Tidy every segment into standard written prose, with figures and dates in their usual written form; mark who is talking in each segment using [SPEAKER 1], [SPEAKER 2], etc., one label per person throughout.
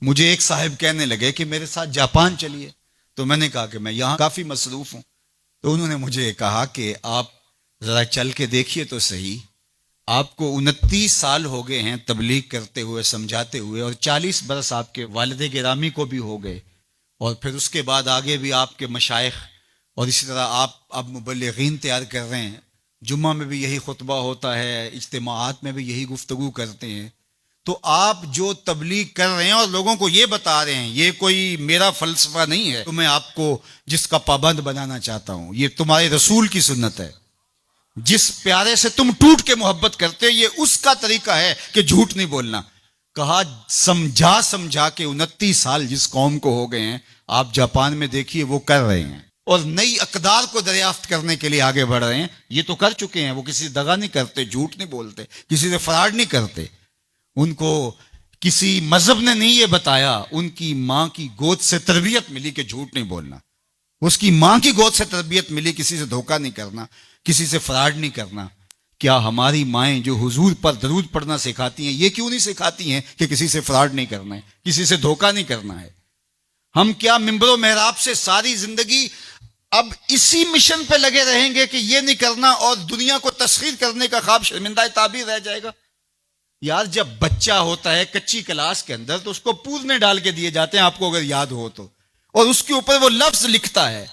[SPEAKER 1] مجھے ایک صاحب کہنے لگے کہ میرے ساتھ جاپان چلیے، تو میں نے کہا کہ میں یہاں کافی مصروف ہوں. تو انہوں نے مجھے کہا کہ آپ ذرا چل کے دیکھیے تو صحیح، آپ کو 29 سال ہو گئے ہیں تبلیغ کرتے ہوئے، سمجھاتے ہوئے، اور 40 برس آپ کے والد گرامی کو بھی ہو گئے، اور پھر اس کے بعد آگے بھی آپ کے مشائخ، اور اسی طرح آپ اب مبلغین تیار کر رہے ہیں، جمعہ میں بھی یہی خطبہ ہوتا ہے، اجتماعات میں بھی یہی گفتگو کرتے ہیں. تو آپ جو تبلیغ کر رہے ہیں اور لوگوں کو یہ بتا رہے ہیں، یہ کوئی میرا فلسفہ نہیں ہے، تو میں آپ کو جس کا پابند بنانا چاہتا ہوں، یہ تمہارے رسول کی سنت ہے. جس پیارے سے تم ٹوٹ کے محبت کرتے، یہ اس کا طریقہ ہے کہ جھوٹ نہیں بولنا. کہا سمجھا سمجھا کے 29 سال جس قوم کو ہو گئے ہیں، آپ جاپان میں دیکھیے وہ کر رہے ہیں، اور نئی اقدار کو دریافت کرنے کے لیے آگے بڑھ رہے ہیں. یہ تو کر چکے ہیں، وہ کسی دغا نہیں کرتے، جھوٹ نہیں بولتے، کسی سے فراڈ نہیں کرتے. ان کو کسی مذہب نے نہیں یہ بتایا، ان کی ماں کی گود سے تربیت ملی کہ جھوٹ نہیں بولنا. اس کی ماں کی گود سے تربیت ملی کسی سے دھوکہ نہیں کرنا، کسی سے فراڈ نہیں کرنا. کیا ہماری مائیں جو حضور پر درود پڑھنا سکھاتی ہیں، یہ کیوں نہیں سکھاتی ہیں کہ کسی سے فراڈ نہیں کرنا ہے، کسی سے دھوکہ نہیں کرنا ہے؟ ہم کیا ممبر و محراب سے ساری زندگی اب اسی مشن پہ لگے رہیں گے کہ یہ نہیں کرنا، اور دنیا کو تسخیر کرنے کا خواب شرمندہ تعبیر رہ جائے گا؟ یار جب بچہ ہوتا ہے کچی کلاس کے اندر تو اس کو پورنے ڈال کے دیے جاتے ہیں، آپ کو اگر یاد ہو تو، اور اس کے اوپر وہ لفظ لکھتا ہے،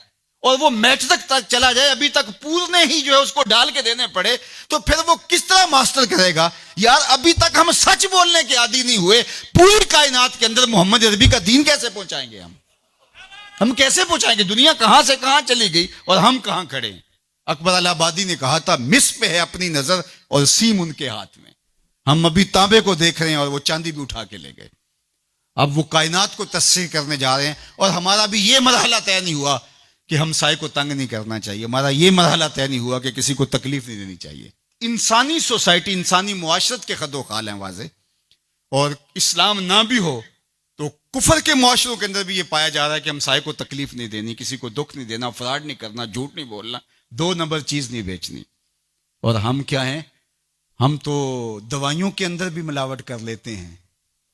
[SPEAKER 1] اور وہ میٹرک تک چلا جائے ابھی تک پورنے ہی جو ہے اس کو ڈال کے دینے پڑے، تو پھر وہ کس طرح ماسٹر کرے گا؟ یار ابھی تک ہم سچ بولنے کے عادی نہیں ہوئے، پوری کائنات کے اندر محمد عربی کا دین کیسے پہنچائیں گے ہم کیسے پہنچائیں گے؟ دنیا کہاں سے کہاں چلی گئی اور ہم کہاں کھڑے ہیں. اکبر الہ آبادی نے کہا تھا مس پہ ہے اپنی نظر اور سیم ان کے ہاتھ میں. ہم ابھی تانبے کو دیکھ رہے ہیں اور وہ چاندی بھی اٹھا کے لے گئے. اب وہ کائنات کو تسخیر کرنے جا رہے ہیں، اور ہمارا بھی یہ مرحلہ طے نہیں ہوا کہ ہم سائے کو تنگ نہیں کرنا چاہیے، ہمارا یہ مرحلہ طے نہیں ہوا کہ کسی کو تکلیف نہیں دینی چاہیے. انسانی سوسائٹی، انسانی معاشرت کے خد و خال ہیں واضح، اور اسلام نہ بھی ہو تو کفر کے معاشروں کے اندر بھی یہ پایا جا رہا ہے کہ ہم سائے کو تکلیف نہیں دینی، کسی کو دکھ نہیں دینا، فراڈ نہیں کرنا، جھوٹ نہیں بولنا، 2 نمبر چیز نہیں بیچنی. اور ہم کیا ہیں؟ ہم تو دوائیوں کے اندر بھی ملاوٹ کر لیتے ہیں،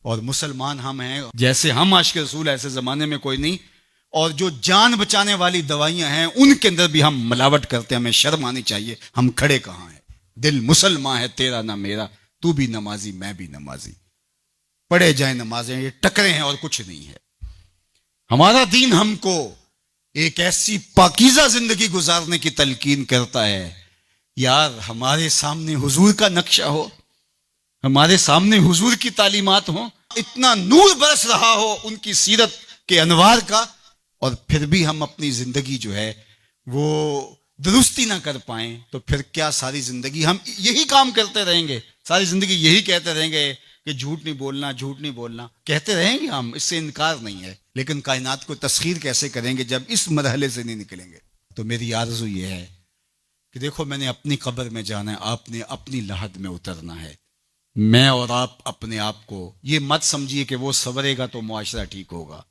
[SPEAKER 1] اور مسلمان ہم ہیں جیسے ہم عاشق رسول ایسے زمانے میں کوئی نہیں. اور جو جان بچانے والی دوائیاں ہیں ان کے اندر بھی ہم ملاوٹ کرتے ہیں. ہمیں شرم آنی چاہیے. ہم کھڑے کہاں ہیں؟ دل مسلمان ہے تیرا نہ میرا، تو بھی نمازی میں بھی نمازی، پڑھے جائیں نمازیں، یہ ٹکرے ہیں اور کچھ نہیں ہے. ہمارا دین ہم کو ایک ایسی پاکیزہ زندگی گزارنے کی تلقین کرتا ہے. یار ہمارے سامنے حضور کا نقشہ ہو، ہمارے سامنے حضور کی تعلیمات ہوں، اتنا نور برس رہا ہو ان کی سیرت کے انوار کا، اور پھر بھی ہم اپنی زندگی جو ہے وہ درستی نہ کر پائیں، تو پھر کیا ساری زندگی ہم یہی کام کرتے رہیں گے؟ ساری زندگی یہی کہتے رہیں گے کہ جھوٹ نہیں بولنا، جھوٹ نہیں بولنا؟ کہتے رہیں گے ہم، اس سے انکار نہیں ہے، لیکن کائنات کو تسخیر کیسے کریں گے جب اس مرحلے سے نہیں نکلیں گے؟ تو میری آرزو یہ ہے کہ دیکھو میں نے اپنی قبر میں جانا ہے، آپ نے اپنی لحد میں اترنا ہے. میں اور آپ اپنے آپ کو یہ مت سمجھیے کہ وہ سنورے گا تو معاشرہ ٹھیک ہوگا.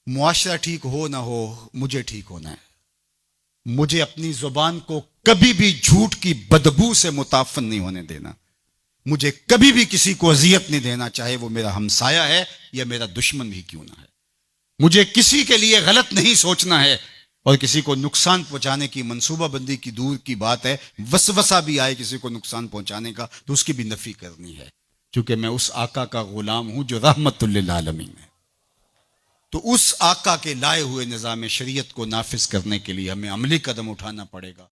[SPEAKER 1] معاشرہ ٹھیک ہو نہ ہو، مجھے ٹھیک ہونا ہے. مجھے اپنی زبان کو کبھی بھی جھوٹ کی بدبو سے متعفن نہیں ہونے دینا. مجھے کبھی بھی کسی کو اذیت نہیں دینا، چاہے وہ میرا ہمسایہ ہے یا میرا دشمن بھی کیوں نہ ہے. مجھے کسی کے لیے غلط نہیں سوچنا ہے، اور کسی کو نقصان پہنچانے کی منصوبہ بندی کی دور کی بات ہے، وسوسہ بھی آئے کسی کو نقصان پہنچانے کا تو اس کی بھی نفی کرنی ہے، کیونکہ میں اس آقا کا غلام ہوں جو رحمت للعالمین ہے. تو اس آقا کے لائے ہوئے نظام شریعت کو نافذ کرنے کے لیے ہمیں عملی قدم اٹھانا پڑے گا.